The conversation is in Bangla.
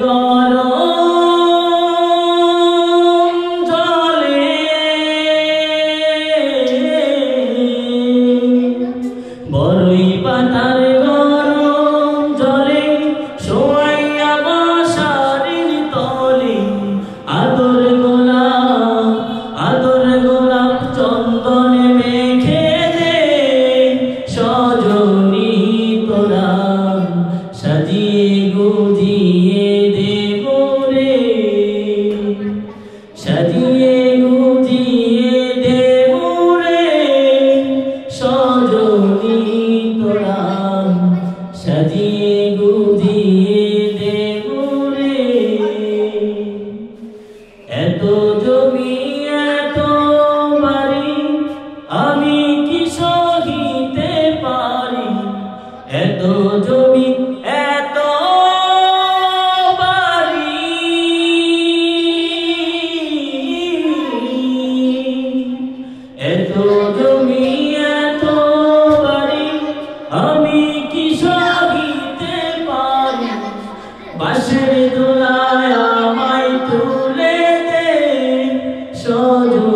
গরম জলে বড়ই পাতার গরম জলে শোয়াইয়া বাসারির তলে আদর গোলাপ চন্দনে মেখে দে সজনী তোরা সাজিয়ে গুজিয়ে দেব রে সাজিয়ে গুজিয়ে দেব রে সজনী তোরা সাজিয়ে গুজিয়ে দেব রে এত জমি এত বাড়ি আমি কি সহিতে পারি এত জমি এত বাড়ি এত জমি এত বাড়ি আমি কি সহিতে পারি বাঁশের দোলায় আমায় তুলে দে সজনী